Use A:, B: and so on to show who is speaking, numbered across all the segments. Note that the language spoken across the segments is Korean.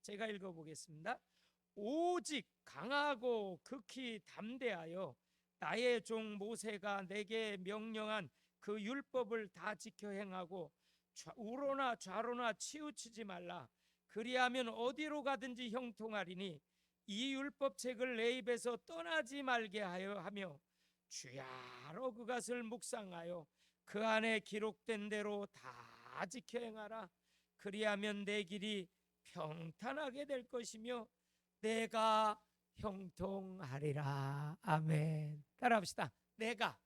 A: 제가 읽어보겠습니다. 오직 강하고 극히 담대하여 나의 종 모세가 내게 명령한 그 율법을 다 지켜 행하고 우로나 좌로나 치우치지 말라. 그리하면 어디로 가든지 형통하리니 이 율법책을 내 입에서 떠나지 말게 하며 주야로 그것을 묵상하여 그 안에 기록된 대로 다 지켜 행하라. 그리하면 내 길이 평탄하게 될 것이며 내가 형통하리라. 아멘. 따라합시다. 내가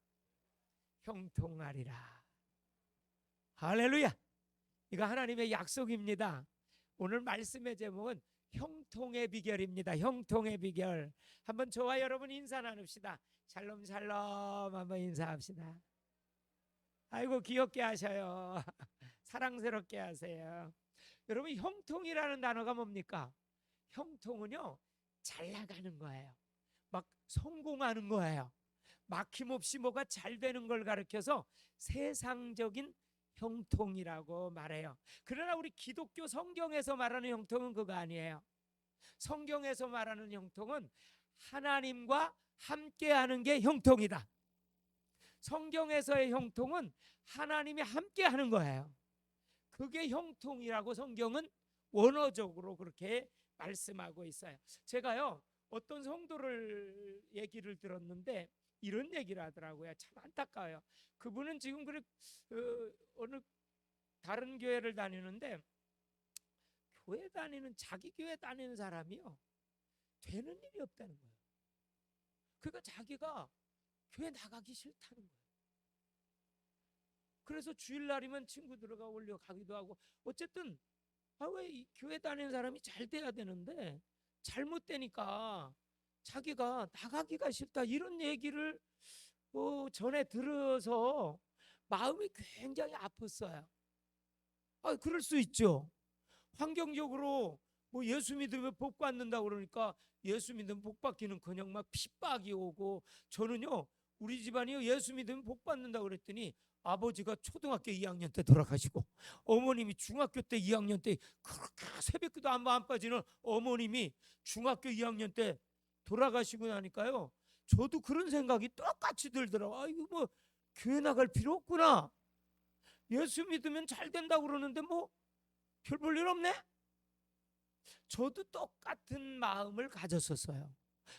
A: 형통하리라. 할렐루야. 이거 하나님의 약속입니다. 오늘 말씀의 제목은 형통의 비결입니다. 형통의 비결. 한번 저와 여러분 인사 나눕시다. 샬롬 샬롬 한번 인사합시다. 아이고 귀엽게 하셔요. 사랑스럽게 하세요. 여러분 형통이라는 단어가 뭡니까? 형통은요 잘 나가는 거예요. 막 성공하는 거예요. 막힘없이 뭐가 잘 되는 걸 가리켜서 세상적인 형통이라고 말해요. 그러나 우리 기독교 성경에서 말하는 형통은 그거 아니에요. 성경에서 말하는 형통은 하나님과 함께하는 게 형통이다. 성경에서의 형통은 하나님이 함께하는 거예요. 그게 형통이라고 성경은 원어적으로 그렇게 말씀하고 있어요. 제가요 어떤 성도를 얘기를 들었는데 이런 얘기를 하더라고요. 참 안타까워요. 그분은 지금 어느 다른 교회를 다니는데 교회 다니는 자기 교회 다니는 사람이요 되는 일이 없다는 거예요. 그러니까 자기가 교회 나가기 싫다는 거예요. 그래서 주일날이면 친구들과 올려가기도 하고 어쨌든 왜 교회 다니는 사람이 잘 돼야 되는데 잘못되니까 자기가 나가기가 싫다 이런 얘기를 전에 들어서 마음이 굉장히 아팠어요. 그럴 수 있죠. 환경적으로 뭐 예수 믿으면 복 받는다 그러니까 예수 믿으면 복 받기는 그냥 막 핍박이 오고 저는요 우리 집안이요 예수 믿으면 복 받는다 그랬더니 아버지가 초등학교 2학년 때 돌아가시고 어머님이 중학교 때 2학년 때 그렇게 새벽기도 안 빠지는 어머님이 중학교 2학년 때 돌아가시고 나니까요 저도 그런 생각이 똑같이 들더라고요. 이거 뭐 교회 나갈 필요 없구나. 예수 믿으면 잘 된다고 그러는데 뭐 별 볼 일 없네. 저도 똑같은 마음을 가졌었어요.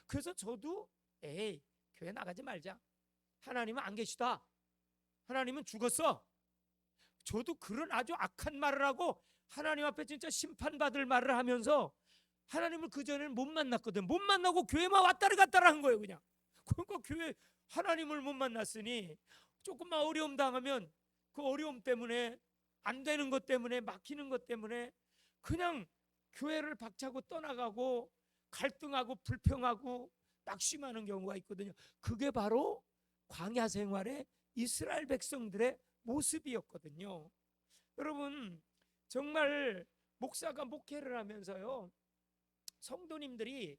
A: 그래서 저도 교회 나가지 말자. 하나님은 안 계시다. 하나님은 죽었어. 저도 그런 아주 악한 말을 하고 하나님 앞에 진짜 심판받을 말을 하면서 하나님을 그전에는 못 만났거든. 못 만나고 교회만 왔다리 갔다리 한 거예요. 그냥. 그러니까 교회 하나님을 못 만났으니 조금만 어려움 당하면 그 어려움 때문에 안 되는 것 때문에 막히는 것 때문에 그냥 교회를 박차고 떠나가고 갈등하고 불평하고 낙심하는 경우가 있거든요. 그게 바로 광야 생활의 이스라엘 백성들의 모습이었거든요. 여러분 정말 목사가 목회를 하면서요 성도님들이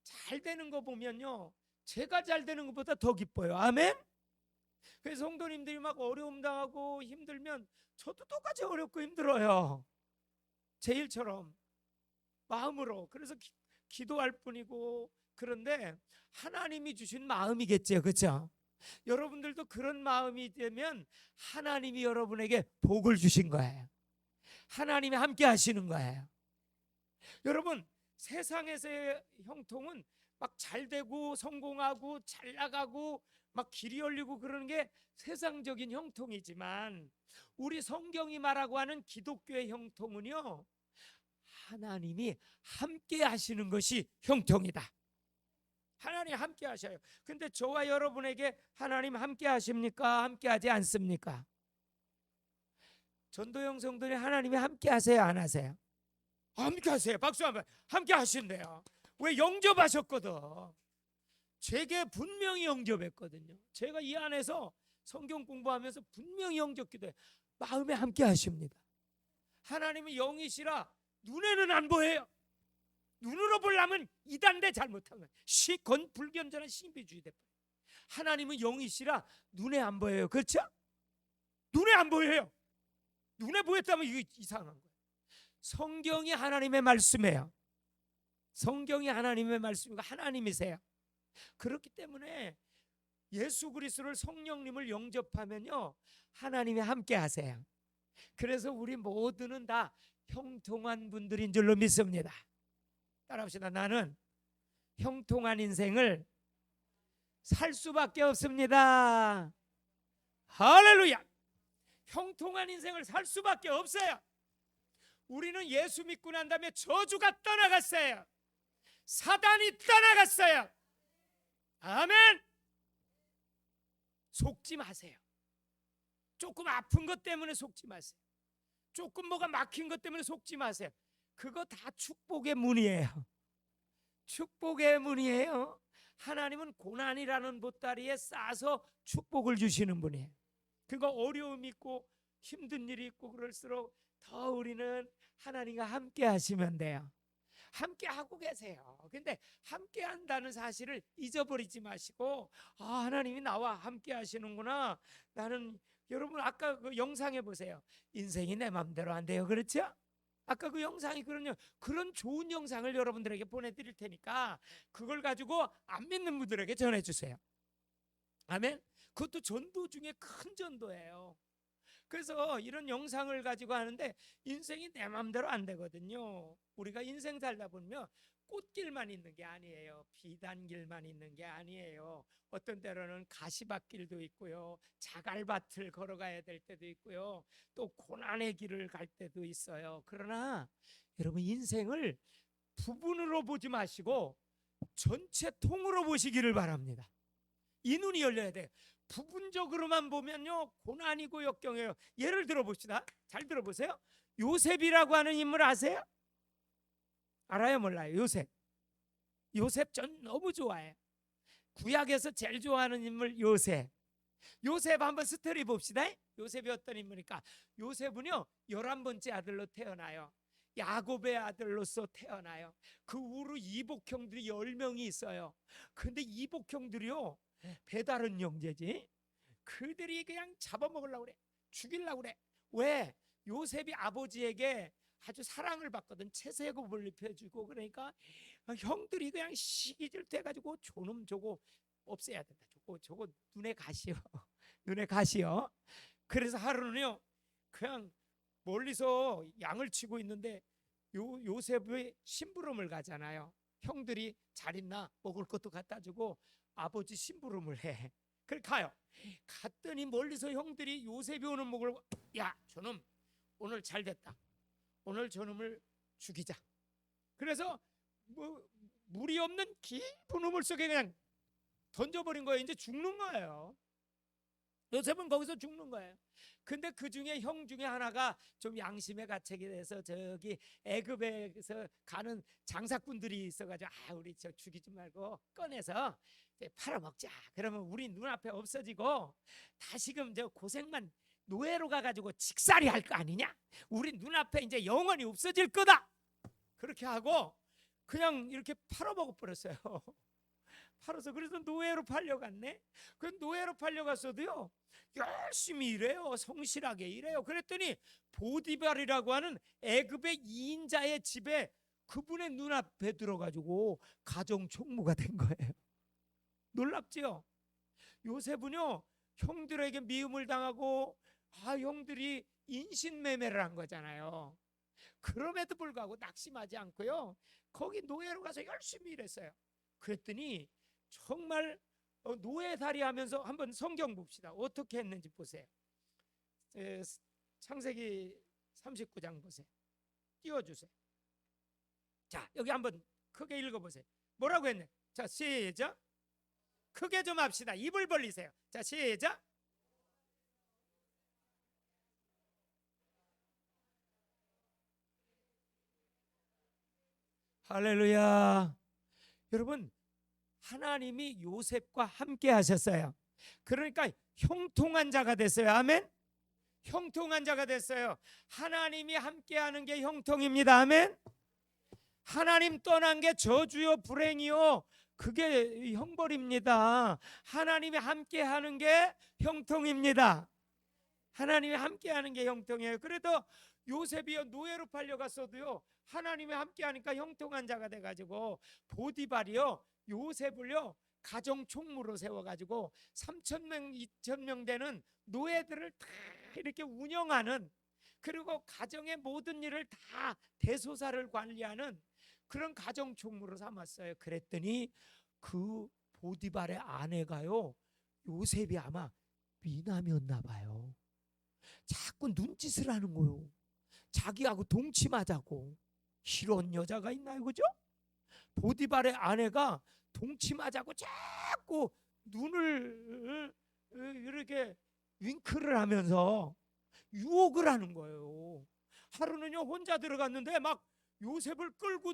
A: 잘 되는 거 보면요 제가 잘 되는 것보다 더 기뻐요. 아멘. 그래서 성도님들이 막 어려움 당하고 힘들면 저도 똑같이 어렵고 힘들어요. 제 일처럼 마음으로. 그래서 기도할 뿐이고. 그런데 하나님이 주신 마음이겠죠. 그렇죠? 여러분들도 그런 마음이 되면 하나님이 여러분에게 복을 주신 거예요. 하나님이 함께 하시는 거예요. 여러분 세상에서의 형통은 막 잘되고 성공하고 잘 나가고 막 길이 열리고 그러는 게 세상적인 형통이지만 우리 성경이 말하고 하는 기독교의 형통은요 하나님이 함께 하시는 것이 형통이다. 하나님 함께 하셔요. 근데 저와 여러분에게 하나님 함께 하십니까? 함께 하지 않습니까? 전도형 성도님 하나님이 함께 하세요? 안 하세요? 함께 하세요. 박수 한번. 함께 하신대요. 왜? 영접하셨거든. 제게 분명히 영접했거든요. 제가 이 안에서 성경 공부하면서 분명히 영접기도해요. 마음에 함께 하십니다. 하나님은 영이시라 눈에는 안 보여요. 눈으로 보려면 이단데 잘못한 거예요. 시건 불견전한 신비주의 대표. 하나님은 영이시라 눈에 안 보여요. 그렇죠? 눈에 안 보여요. 눈에 보였다면 이거 이상한 거예요. 성경이 하나님의 말씀이에요. 성경이 하나님의 말씀이고 하나님이세요. 그렇기 때문에 예수 그리스도를, 성령님을 영접하면요, 하나님이 함께 하세요. 그래서 우리 모두는 다 형통한 분들인 줄로 믿습니다. 따라합시다. 나는 형통한 인생을 살 수밖에 없습니다. 할렐루야. 형통한 인생을 살 수밖에 없어요. 우리는 예수 믿고 난 다음에 저주가 떠나갔어요. 사단이 떠나갔어요. 아멘. 속지 마세요. 조금 아픈 것 때문에 속지 마세요. 조금 뭐가 막힌 것 때문에 속지 마세요. 그거 다 축복의 문이에요. 축복의 문이에요. 하나님은 고난이라는 보따리에 싸서 축복을 주시는 분이에요. 그거 어려움이 있고 힘든 일이 있고 그럴수록 더 우리는 하나님과 함께 하시면 돼요. 함께 하고 계세요. 근데 함께 한다는 사실을 잊어버리지 마시고, 하나님이 나와 함께 하시는구나. 나는, 여러분 아까 그 영상에 보세요. 인생이 내 맘대로 안 돼요. 그렇죠? 아까 그 영상이 그런 좋은 영상을 여러분들에게 보내드릴 테니까 그걸 가지고 안 믿는 분들에게 전해주세요. 아멘. 그것도 전도 중에 큰 전도예요. 그래서 이런 영상을 가지고 하는데 인생이 내 맘대로 안 되거든요. 우리가 인생 살다 보면 꽃길만 있는 게 아니에요. 비단길만 있는 게 아니에요. 어떤 때로는 가시밭길도 있고요, 자갈밭을 걸어가야 될 때도 있고요, 또 고난의 길을 갈 때도 있어요. 그러나 여러분, 인생을 부분으로 보지 마시고 전체 통으로 보시기를 바랍니다. 이 눈이 열려야 돼요. 부분적으로만 보면요, 고난이고 역경이에요. 예를 들어 봅시다. 잘 들어보세요. 요셉이라고 하는 인물 아세요? 알아요, 몰라요? 요셉 전 너무 좋아해요. 구약에서 제일 좋아하는 인물 요셉. 요셉 한번 스토리 봅시다. 요셉이 어떤 인물입니까? 요셉은요 11번째 아들로 태어나요. 야곱의 아들로서 태어나요. 그 후로 이복형들이 10명이 있어요. 근데 이복형들이요, 배다른 형제지, 그들이 그냥 잡아먹으려고 그래. 죽이려고 그래. 왜? 요셉이 아버지에게 아주 사랑을 받거든. 채세급을 입혀주고. 그러니까 형들이 그냥 시기질 돼가지고 저놈 저거 없애야 된다. 저거 눈에 가시오. 눈에 가시오. 그래서 하루는요 그냥 멀리서 양을 치고 있는데 요셉의 심부름을 가잖아요. 형들이 잘 있나 먹을 것도 갖다 주고 아버지 심부름을 해. 그래 가요. 갔더니 멀리서 형들이 요셉이 오는 목을, 야 저놈 오늘 잘 됐다. 오늘 저놈을 죽이자. 그래서 뭐 물이 없는 깊은 우물 속에 그냥 던져버린 거예요. 이제 죽는 거예요. 요셉은 거기서 죽는 거예요. 근데 그 중에 형 중에 하나가 좀 양심의 가책이 돼서 저기 애굽에서 가는 장사꾼들이 있어가지고, 우리 저 죽이지 말고 꺼내서 팔아먹자. 그러면 우리 눈앞에 없어지고 다시금 저 고생만 노예로 가가지고 직살이 할 거 아니냐? 우리 눈앞에 이제 영원히 없어질 거다. 그렇게 하고 그냥 이렇게 팔아먹어 버렸어요. 팔아서. 그래서 노예로 팔려갔네. 그 노예로 팔려갔어도요 열심히 일해요. 성실하게 일해요. 그랬더니 보디발이라고 하는 애굽의 2인자의 집에 그분의 눈앞에 들어가지고 가정 총무가 된 거예요. 놀랍지요? 요셉은요 형들에게 미움을 당하고 형들이 인신매매를 한 거잖아요. 그럼에도 불구하고 낙심하지 않고요 거기 노예로 가서 열심히 일했어요. 그랬더니 정말 노예살이 하면서, 한번 성경 봅시다. 어떻게 했는지 보세요. 창세기 39장 보세요. 띄워주세요. 자, 여기 한번 크게 읽어보세요. 뭐라고 했네? 자, 시작. 크게 좀 합시다. 입을 벌리세요. 자, 시작. 할렐루야. 여러분, 하나님이 요셉과 함께 하셨어요. 그러니까 형통한 자가 됐어요. 아멘. 형통한 자가 됐어요. 하나님이 함께하는 게 형통입니다. 아멘. 하나님 떠난 게 저주요 불행이요 그게 형벌입니다. 하나님이 함께하는 게 형통입니다. 하나님이 함께하는 게 형통이에요. 그래도 요셉이요 노예로 팔려갔어도요 하나님이 함께하니까 형통한 자가 돼가지고 보디발이요 요셉을요 가정 총무로 세워가지고 3,000명 2,000명 되는 노예들을 다 이렇게 운영하는, 그리고 가정의 모든 일을 다 대소사를 관리하는 그런 가정 총무로 삼았어요. 그랬더니 그 보디발의 아내가요 요셉이 아마 미남이었나 봐요. 자꾸 눈짓을 하는 거요. 자기하고 동침하자고. 이런 여자가 있나요, 그죠? 보디발의 아내가 동침하자고 자꾸 눈을 이렇게 윙크를 하면서 유혹을 하는 거예요. 하루는요 혼자 들어갔는데 막 요셉을 끌고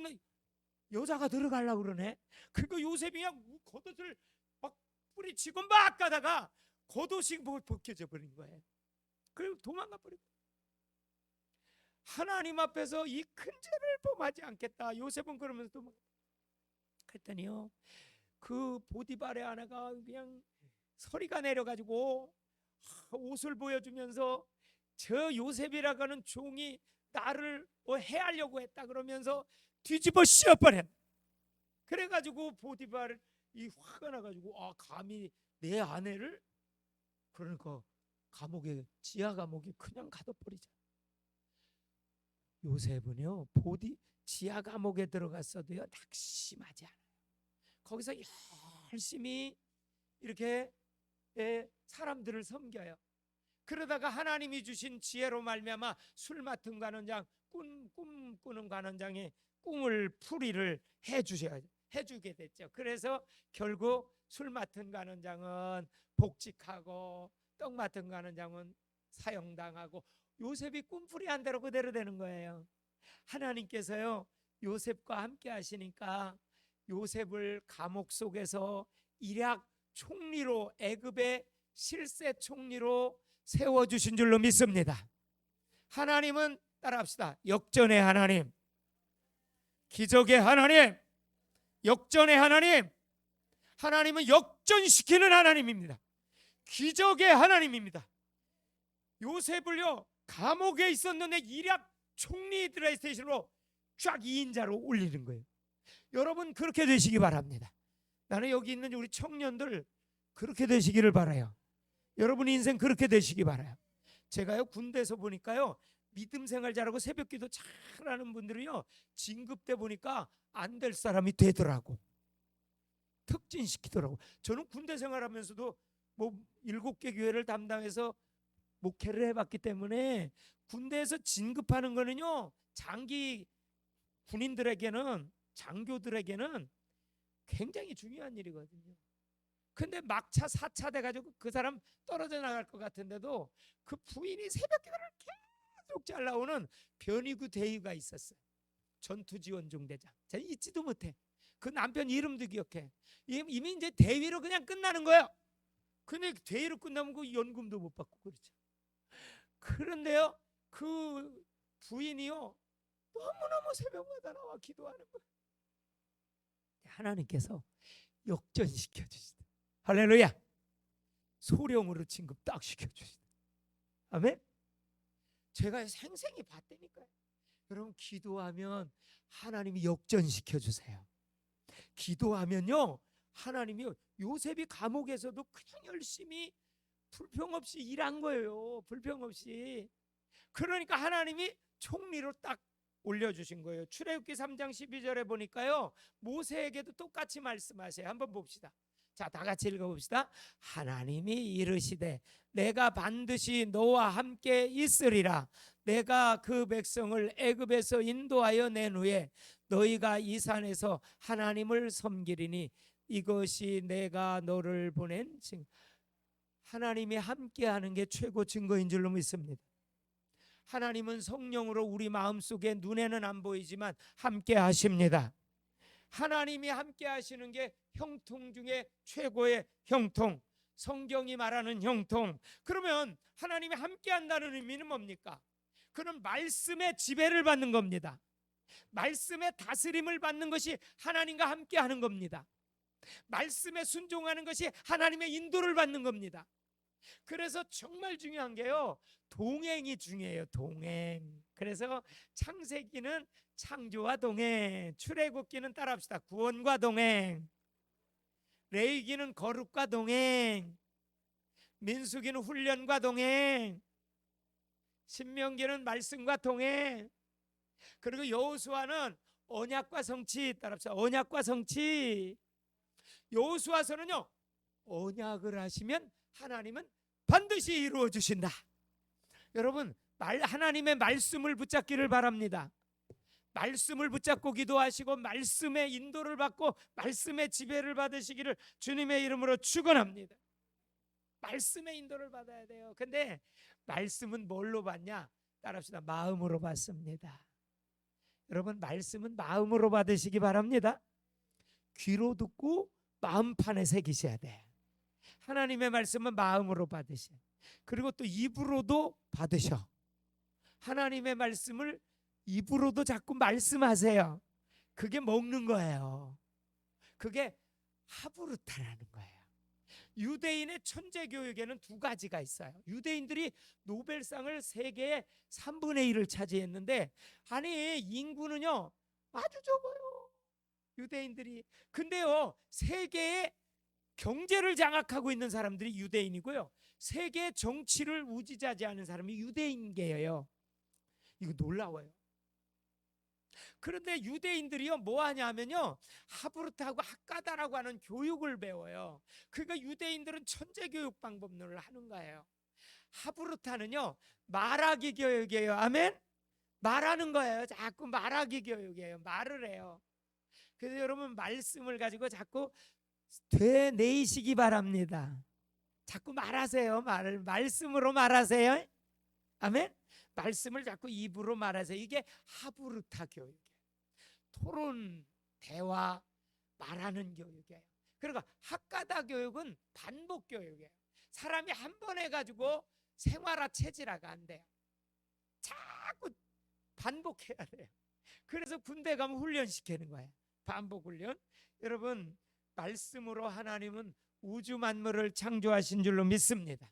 A: 여자가 들어가려고 그러네. 그리고 요셉이 그냥 겉옷을 막 뿌리치고 막 가다가 겉옷이 벗겨져 버린 거예요. 그리고 도망가 버리고, 하나님 앞에서 이 큰 죄를 범하지 않겠다. 요셉은 그러면서 도망가. 그랬더니요 그 보디발의 아내가 그냥 서리가 내려가지고 옷을 보여주면서 저 요셉이라고 하는 종이 나를 해하려고 했다 그러면서 뒤집어 씌워버려. 그래가지고 보디발이 화가 나가지고 감히 내 아내를, 그러니까 감옥에, 지하 감옥에 그냥 가둬버리자. 요셉은요 지하 감옥에 들어갔어도요 낙심하지 않아요. 거기서 열심히 이렇게 사람들을 섬겨요. 그러다가 하나님이 주신 지혜로 말미암아 술 맡은 관원장, 꿈 꾸는 관원장이 꿈을 풀이를 해주게 됐죠. 그래서 결국 술 맡은 관원장은 복직하고 떡 맡은 관원장은 사형당하고 요셉이 꿈풀이한 대로 그대로 되는 거예요. 하나님께서요 요셉과 함께 하시니까 요셉을 감옥 속에서 일약 총리로, 애굽의 실세 총리로 세워주신 줄로 믿습니다. 하나님은 따라합시다. 역전의 하나님, 기적의 하나님, 역전의 하나님. 하나님은 역전시키는 하나님입니다. 기적의 하나님입니다. 요셉을요 감옥에 있었는데 일약 총리 드레이스테이션으로 쫙 2인자로 올리는 거예요. 여러분 그렇게 되시기 바랍니다. 나는 여기 있는 우리 청년들 그렇게 되시기를 바라요. 여러분 인생 그렇게 되시기 바라요. 제가요 군대에서 보니까요 믿음 생활 잘하고 새벽기도 잘하는 분들은요 진급대 보니까 안 될 사람이 되더라고. 특진시키더라고. 저는 군대 생활하면서도 뭐 7개 교회를 담당해서 목회를 해봤기 때문에 군대에서 진급하는 거는요 장기 군인들에게는, 장교들에게는 굉장히 중요한 일이거든요. 근데 막차 4차 돼가지고 그 사람 떨어져 나갈 것 같은데도 그 부인이 새벽 기도를 계속 잘 나오는 변희구 대위가 있었어요. 전투지원중대장. 제가 잊지도 못해. 그 남편 이름도 기억해. 이미 이제 대위로 그냥 끝나는 거예요. 근데 대위로 끝나면 그 연금도 못 받고 그렇죠. 그런데요 그 부인이요 너무너무 새벽마다 나와 기도하는 거예요. 하나님께서 역전시켜 주시다. 할렐루야. 소령으로 진급 딱 시켜주시다. 아멘. 제가 생생히 봤다니까요. 여러분 기도하면 하나님이 역전시켜 주세요. 기도하면요 하나님이, 요셉이 감옥에서도 그냥 열심히 불평 없이 일한 거예요. 불평 없이. 그러니까 하나님이 총리로 딱 올려주신 거예요. 출애굽기 3장 12절에 보니까요 모세에게도 똑같이 말씀하세요. 한번 봅시다. 자, 다 같이 읽어봅시다. 하나님이 이르시되 내가 반드시 너와 함께 있으리라. 내가 그 백성을 애굽에서 인도하여 낸 후에 너희가 이 산에서 하나님을 섬기리니 이것이 내가 너를 보낸 증. 하나님이 함께하는 게 최고 증거인 줄로 믿습니다. 하나님은 성령으로 우리 마음속에 눈에는 안 보이지만 함께 하십니다. 하나님이 함께 하시는 게 형통 중에 최고의 형통, 성경이 말하는 형통. 그러면 하나님이 함께 한다는 의미는 뭡니까? 그는 말씀의 지배를 받는 겁니다. 말씀의 다스림을 받는 것이 하나님과 함께 하는 겁니다. 말씀에 순종하는 것이 하나님의 인도를 받는 겁니다. 그래서 정말 중요한 게요, 동행이 중요해요. 동행. 그래서 창세기는 창조와 동행, 출애굽기는 따라합시다, 구원과 동행, 레위기는 거룩과 동행, 민수기는 훈련과 동행, 신명기는 말씀과 동행, 그리고 여호수아는 언약과 성취, 따라합시다, 언약과 성취. 여호수아서는요, 언약을 하시면 하나님은 반드시 이루어 주신다. 여러분, 하나님의 말씀을 붙잡기를 바랍니다. 말씀을 붙잡고 기도하시고 말씀의 인도를 받고 말씀의 지배를 받으시기를 주님의 이름으로 축원합니다. 말씀의 인도를 받아야 돼요. 근데 말씀은 뭘로 받냐? 따라합시다. 마음으로 받습니다. 여러분, 말씀은 마음으로 받으시기 바랍니다. 귀로 듣고 마음판에 새기셔야 돼. 하나님의 말씀은 마음으로 받으셔. 그리고 또 입으로도 받으셔. 하나님의 말씀을 입으로도 자꾸 말씀하세요. 그게 먹는 거예요. 그게 하브루타라는 거예요. 유대인의 천재 교육에는 두 가지가 있어요. 유대인들이 노벨상을 세계의 3분의 1을 차지했는데, 아니 인구는요 아주 적어요, 유대인들이. 근데요, 세계의 경제를 장악하고 있는 사람들이 유대인이고요, 세계 정치를 우지자지하는 사람이 유대인계예요. 이거 놀라워요. 그런데 유대인들이요 뭐 하냐면요, 하브루타하고 학가다라고 하는 교육을 배워요. 그러니까 유대인들은 천재 교육 방법론을 하는 거예요. 하브루타는요 말하기 교육이에요. 아멘. 말하는 거예요. 자꾸 말하기 교육이에요. 말을 해요. 그래서 여러분, 말씀을 가지고 자꾸 되뇌이시기 바랍니다. 자꾸 말하세요. 말씀으로 말하세요. 아멘. 말씀을 자꾸 입으로 말하세요. 이게 하브루타 교육이에요. 토론, 대화, 말하는 교육이에요. 그러니까 학가다 교육은 반복 교육이에요. 사람이 한 번 해가지고 생활화 체질화가 안 돼요. 자꾸 반복해야 돼요. 그래서 군대 가면 훈련시키는 거예요. 반복 훈련. 여러분, 말씀으로 하나님은 우주 만물을 창조하신 줄로 믿습니다.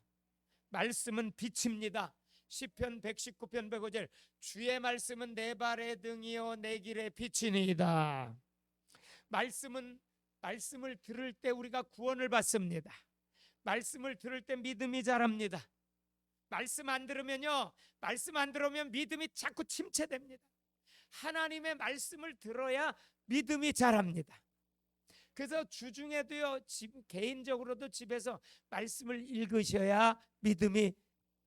A: 말씀은 빛입니다. 시편 119편 105절, 주의 말씀은 내 발의 등이요 내 길의 빛이니이다. 말씀을 들을 때 우리가 구원을 받습니다. 말씀을 들을 때 믿음이 자랍니다. 말씀 안 들으면 믿음이 자꾸 침체됩니다. 하나님의 말씀을 들어야 믿음이 자랍니다. 그래서 주중에도요, 개인적으로도 집에서 말씀을 읽으셔야 믿음이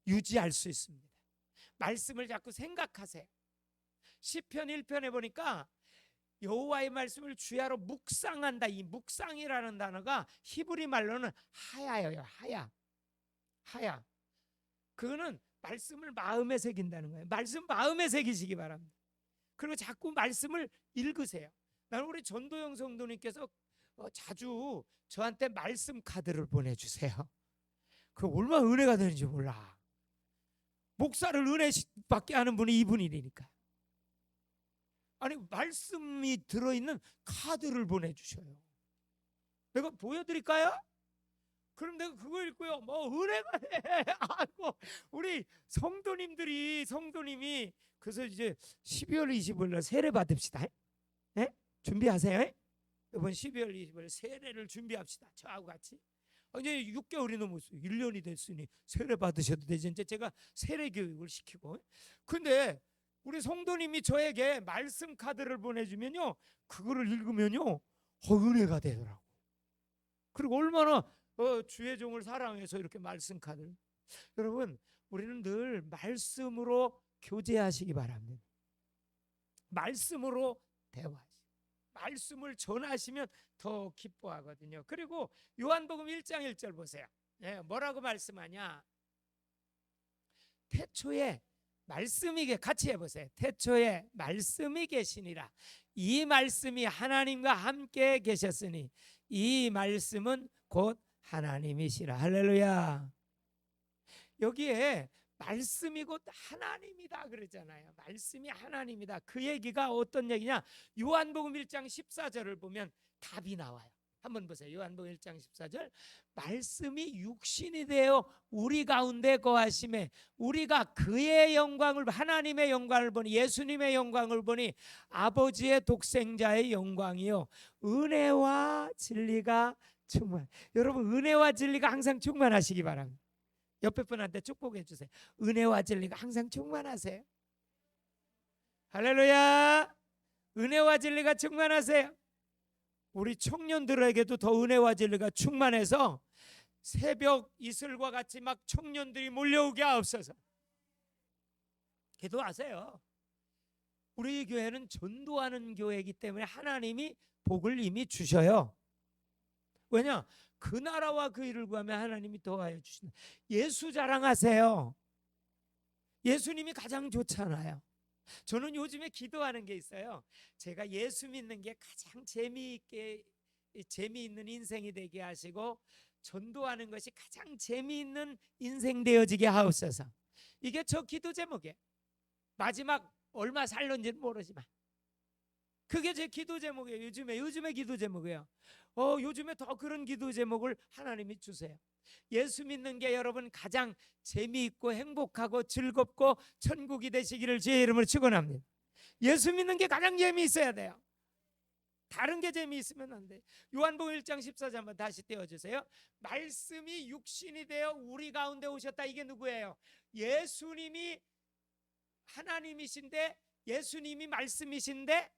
A: 유지할 수 있습니다. 말씀을 자꾸 생각하세요. 시편 1편에 보니까 여호와의 말씀을 주야로 묵상한다. 이 묵상이라는 단어가 히브리 말로는 하야예요. 하야. 그거는 말씀을 마음에 새긴다는 거예요. 말씀 마음에 새기시기 바랍니다. 그리고 자꾸 말씀을 읽으세요. 나는 우리 전도영 성도님께서 자주 저한테 말씀 카드를 보내주세요. 그 얼마나 은혜가 되는지 몰라. 목사를 은혜 받게 하는 분이 이분이니까. 아니, 말씀이 들어있는 카드를 보내주셔요. 내가 보여드릴까요? 그럼 내가 그거 읽고요, 뭐 은혜가 돼. 아이고, 우리 성도님이 그래서 이제 12월 25일 날 세례 받읍시다. 네? 준비하세요. 이번 12월 25일 세례를 준비합시다. 저하고 같이. 이제 6개월이 넘었어요. 1년이 됐으니 세례 받으셔도 되지. 이제 제가 세례 교육을 시키고. 근데 우리 성도님이 저에게 말씀 카드를 보내주면요, 그거를 읽으면요, 은혜가 되더라고. 그리고 얼마나 주의 종을 사랑해서 이렇게 말씀 카드를. 여러분, 우리는 늘 말씀으로 교제하시기 바랍니다. 말씀으로 대화하시고 말씀을 전하시면 더 기뻐하거든요. 그리고 요한복음 1장 1절 보세요. 네, 뭐라고 말씀하냐? 태초에 말씀이, 같이 해보세요. 태초에 말씀이 계시니라. 이 말씀이 하나님과 함께 계셨으니 이 말씀은 곧 하나님이시라. 할렐루야. 여기에 말씀이 곧 하나님이다 그러잖아요. 말씀이 하나님이다. 그 얘기가 어떤 얘기냐? 요한복음 1장 14절을 보면 답이 나와요. 한번 보세요. 요한복음 1장 14절. 말씀이 육신이 되어 우리 가운데 거하심에 우리가 그의 영광을, 하나님의 영광을 보니, 예수님의 영광을 보니 아버지의 독생자의 영광이요 은혜와 진리가 충만. 여러분, 은혜와 진리가 항상 충만하시기 바랍니다. 옆에 분한테 축복해 주세요. 은혜와 진리가 항상 충만하세요. 할렐루야. 은혜와 진리가 충만하세요. 우리 청년들에게도 더 은혜와 진리가 충만해서 새벽 이슬과 같이 막 청년들이 몰려오게 하옵소서. 기도하세요. 우리 교회는 전도하는 교회이기 때문에 하나님이 복을 이미 주셔요. 왜냐? 그 나라와 그 일을 구하면 하나님이 더하여 주신다. 예수 자랑하세요. 예수님이 가장 좋잖아요. 저는 요즘에 기도하는 게 있어요. 제가 예수 믿는 게 가장 재미있는 인생이 되게 하시고 전도하는 것이 가장 재미있는 인생 되어지게 하옵소서. 이게 저 기도 제목이에요. 마지막 얼마 살는지는 모르지만 그게 제 기도 제목이에요. 요즘에 기도 제목이에요. 요즘에 더 그런 기도 제목을 하나님이 주세요. 예수 믿는 게 여러분 가장 재미있고 행복하고 즐겁고 천국이 되시기를 주의 이름으로 축원합니다. 예수 믿는 게 가장 재미있어야 돼요. 다른 게 재미있으면 안 돼. 요한복음 1장 14절 한번 다시 띄워주세요. 말씀이 육신이 되어 우리 가운데 오셨다. 이게 누구예요? 예수님이 하나님이신데, 예수님이 말씀이신데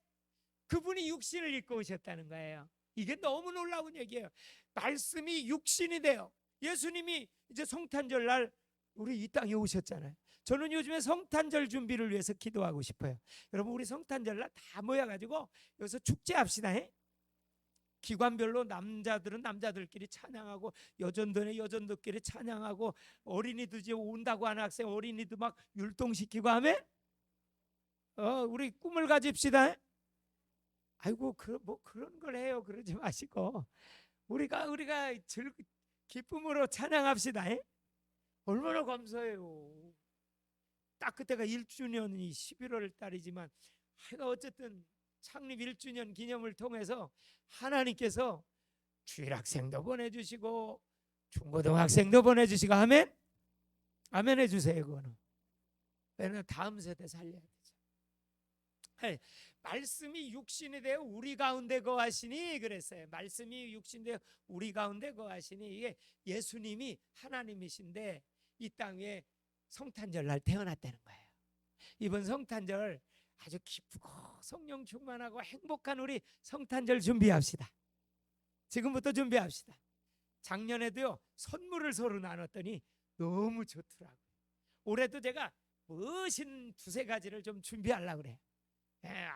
A: 그분이 육신을 입고 오셨다는 거예요. 이게 너무 놀라운 얘기예요. 말씀이 육신이 돼요. 예수님이 이제 성탄절 날 우리 이 땅에 오셨잖아요. 저는 요즘에 성탄절 준비를 위해서 기도하고 싶어요. 여러분, 우리 성탄절 날 다 모여가지고 여기서 축제합시다. 기관별로 남자들은 남자들끼리 찬양하고 여전들은 여전들끼리 찬양하고 어린이들 이제 온다고 하는 학생 어린이도 막 율동시키고 하면 우리 꿈을 가집시다. 아이고 뭐 그런 걸 해요. 그러지 마시고 우리가 기쁨으로 찬양합시다. 얼마나 감사해요. 딱 그때가 1주년이 11월 달이지만 하여가 어쨌든 창립 1주년 기념을 통해서 하나님께서 주일학생도 보내주시고 중고등학생도 보내주시고 아멘 해주세요. 그거는 왜냐면 다음 세대 살려야 되죠. 말씀이 육신이 되어 우리 가운데 거하시니 그랬어요. 말씀이 육신이 되어 우리 가운데 거하시니 이게 예수님이 하나님이신데 이 땅에 성탄절 날 태어났다는 거예요. 이번 성탄절 아주 기쁘고 성령 충만하고 행복한 우리 성탄절 준비합시다. 지금부터 준비합시다. 작년에도요 선물을 서로 나눴더니 너무 좋더라고요. 올해도 제가 멋진 두세 가지를 좀 준비하려고 그래요.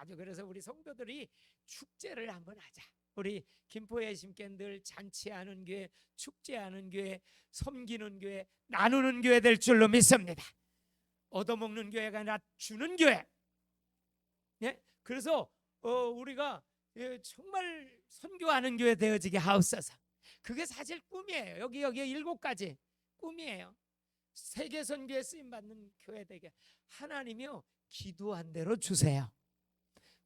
A: 아주 그래서 우리 성도들이 축제를 한번 하자. 우리 김포의 심견들 잔치하는 교회, 축제하는 교회, 섬기는 교회, 나누는 교회 될 줄로 믿습니다. 얻어먹는 교회가 아니라 주는 교회. 그래서 우리가 정말 선교하는 교회 되어지게 하옵소서. 그게 사실 꿈이에요. 여기 7가지 꿈이에요. 세계 선교에 쓰임 받는 교회 되게 하나님이요 기도한 대로 주세요.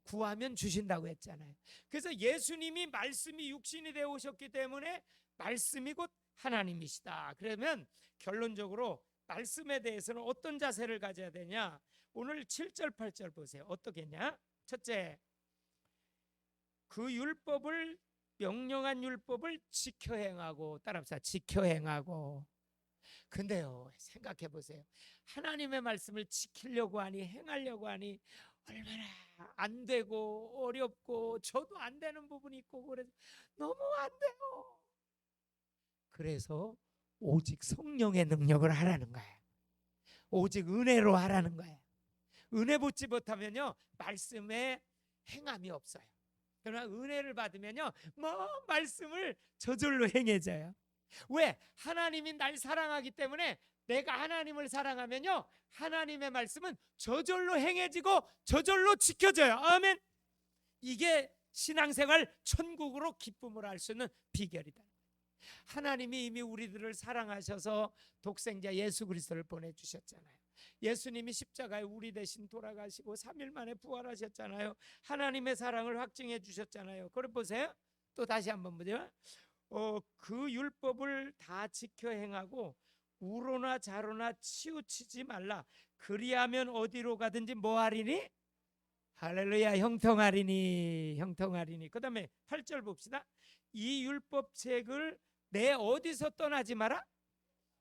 A: 구하면 주신다고 했잖아요. 그래서 예수님이 말씀이 육신이 되어 오셨기 때문에 말씀이 곧 하나님이시다. 그러면 결론적으로 말씀에 대해서는 어떤 자세를 가져야 되냐? 오늘 7절 8절 보세요. 어떻겠냐? 첫째, 그 율법을 명령한 율법을 지켜 행하고, 따라합시다. 지켜 행하고. 근데요 생각해 보세요. 하나님의 말씀을 지키려고 하니 행하려고 하니 얼마나 안 되고 어렵고 저도 안 되는 부분이 있고 그래서 너무 안 돼요. 그래서 오직 성령의 능력을 하라는 거예요. 오직 은혜로 하라는 거예요. 은혜 받지 못하면요 말씀에 행함이 없어요. 그러나 은혜를 받으면요 뭐 말씀을 저절로 행해져요. 왜? 하나님이 날 사랑하기 때문에 내가 하나님을 사랑하면요 하나님의 말씀은 저절로 행해지고 저절로 지켜져요. 아멘. 이게 신앙생활 천국으로 기쁨을 할 수 있는 비결이다. 하나님이 이미 우리들을 사랑하셔서 독생자 예수 그리스도를 보내주셨잖아요. 예수님이 십자가에 우리 대신 돌아가시고 3일 만에 부활하셨잖아요. 하나님의 사랑을 확증해 주셨잖아요. 그걸 보세요. 또 다시 한번 보죠. 그 율법을 다 지켜 행하고 우로나 좌로나 치우치지 말라. 그리하면 어디로 가든지 뭐 하리니? 할렐루야. 형통하리니. 형통하리니. 그 다음에 8절 봅시다. 이 율법책을 내 어디서 떠나지 마라?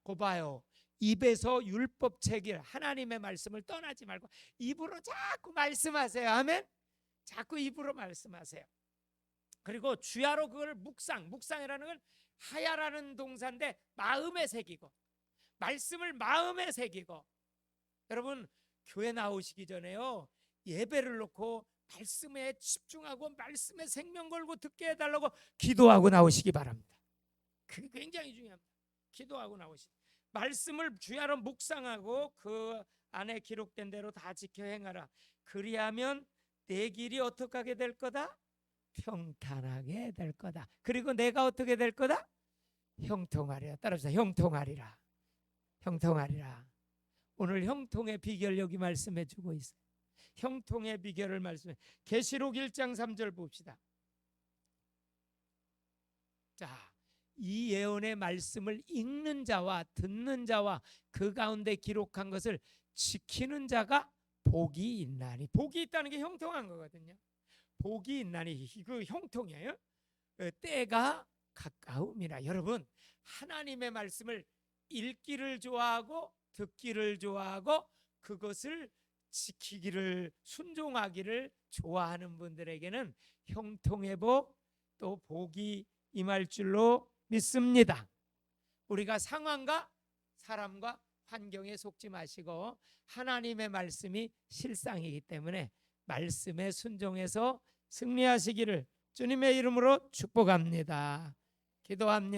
A: 고 봐요. 입에서 율법책을 하나님의 말씀을 떠나지 말고 입으로 자꾸 말씀하세요. 아멘. 자꾸 입으로 말씀하세요. 그리고 주야로 그걸 묵상이라는 건 하야라는 동사인데 마음에 새기고 말씀을 마음에 새기고. 여러분 교회 나오시기 전에요 예배를 놓고 말씀에 집중하고 말씀에 생명 걸고 듣게 해달라고 기도하고 나오시기 바랍니다. 그게 굉장히 중요합니다. 기도하고 나오시기. 말씀을 주야로 묵상하고 그 안에 기록된 대로 다 지켜 행하라. 그리하면 내 길이 어떻게 하게 될 거다? 평탄하게 될 거다. 그리고 내가 어떻게 될 거다? 형통하리라. 따라서 형통하리라. 형통하리라. 오늘 형통의 비결 여기 말씀해 주고 있어요. 형통의 비결을 말씀해. 계시록 1장 3절 봅시다. 자, 이 예언의 말씀을 읽는 자와 듣는 자와 그 가운데 기록한 것을 지키는 자가 복이 있나니. 복이 있다는 게 형통한 거거든요. 복이 있나니 그 형통이에요. 때가 가까움이라. 여러분 하나님의 말씀을 읽기를 좋아하고 듣기를 좋아하고 그것을 지키기를 순종하기를 좋아하는 분들에게는 형통의 복 또 복이 임할 줄로 믿습니다. 우리가 상황과 사람과 환경에 속지 마시고 하나님의 말씀이 실상이기 때문에 말씀에 순종해서 승리하시기를 주님의 이름으로 축복합니다. 기도합니다.